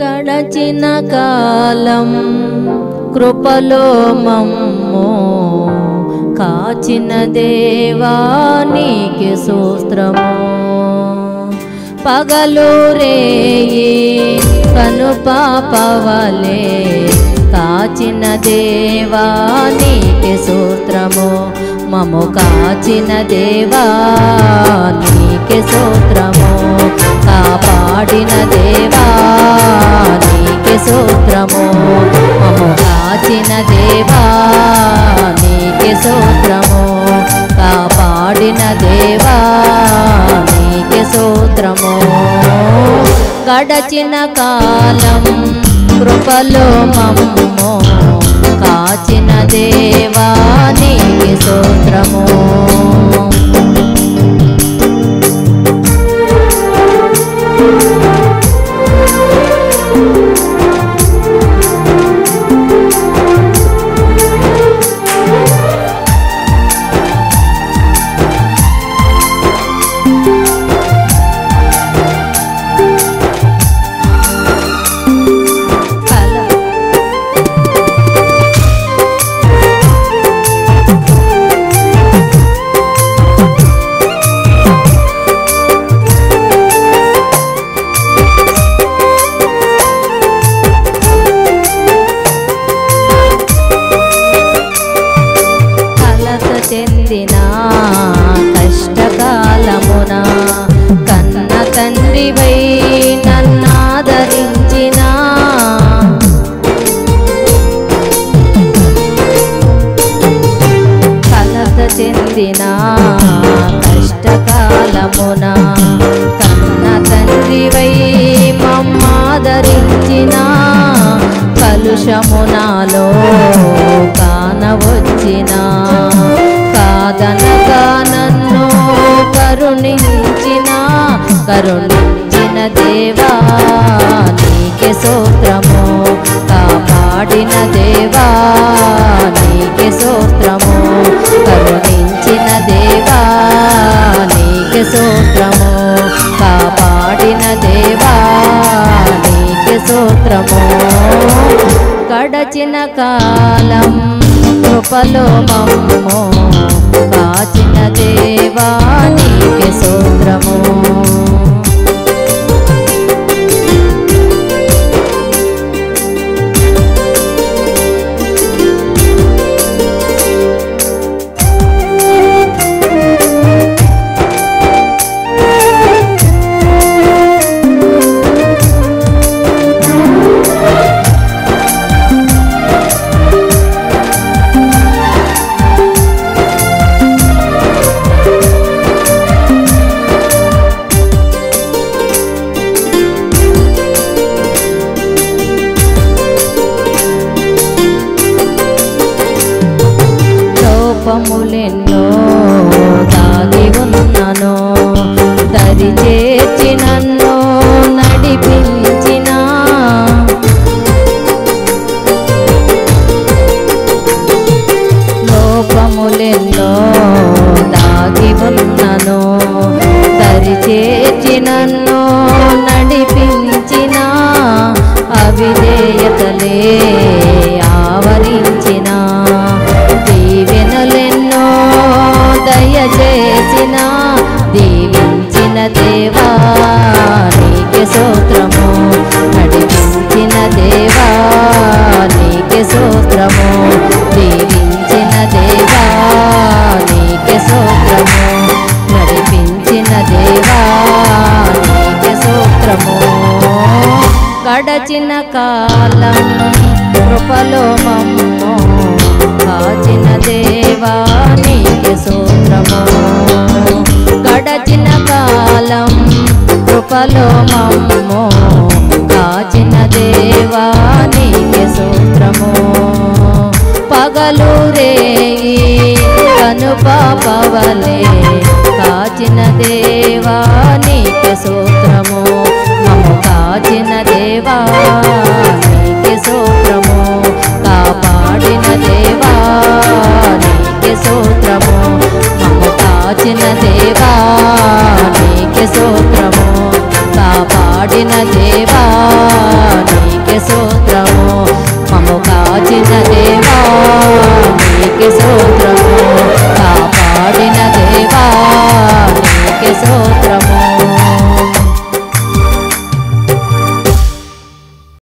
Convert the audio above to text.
గడచిన కాలం కృపలో మమ్ము కాచిన దేవా నీకే స్తోత్రము. పగలు రేయి కనుపాపవలే కాచిన దేవా నీకే స్తోత్రము. మమ్ము కాచిన దేవా నీకే స్తోత్రము. కాపాడిన దేవా నీకే స్తోత్రము. మమ్ము కాచిన దేవా నీకే స్తోత్రము. కాపాడిన దేవా నీకే స్తోత్రము. గడచిన కాలం కృపలో మమ్ము కాచిన దేవా నీకే స్తోత్రము. చెందిన కష్టకాలమున కన్న తండ్రివై నన్నాదరించిన కలత చెందిన కష్టకాలమున కన్న తండ్రివై మమ్మాదరించిన కలుషమునాలో కానవచ్చిన కాదనగా నన్ను కరుణించిన దేవా నీకే స్తోత్రము. కాపాడిన దేవా నీకే స్తోత్రము. కరుణించిన దేవా నీకే స్తోత్రము. కాపాడిన దేవా నీకే స్తోత్రము. గడచిన కాలం కృపలో మమ్ము కాచిన దేవా నీకే స్తోత్రము. లోపములెన్నో దాగి ఉన్నను దరి చేర్చి నన్ను నడిపించిన లోపములెన్నో దాగి ఉన్నను దరి చేర్చి నన్ను నడిపించిన అవిధేయతలే ఆవరించిన దీవెనలెన్నో దయచేసిన దీవించిన దేవా నీకే స్తోత్రము. నడిపించిన దేవా నీకే స్తోత్రము. దీవించిన దేవా నీకే స్తోత్రము. నడిపించిన దేవా నీకే స్తోత్రము. గడచిన కాలం కృపలో మమ్ము కాచిన దేవా నీకే స్తోత్రము. గడచిన కాలం కృపలో మమ్ము కాచిన దేవా నీకే స్తోత్రము. పగలు రేయి కనుపాపవలే కాచిన దేవా నీకే స్తోత్రము. మమ్ము కాచిన దేవా నీకే స్తోత్రము. కాపాడిన దేవా నీకే స్తోత్రము. మమ్ము కాచిన దేవా నీకే స్తోత్రము. కాపాడిన దేవా నీకే స్తోత్రము మమ్ము కాచిన దేవా నీకే స్తోత్రము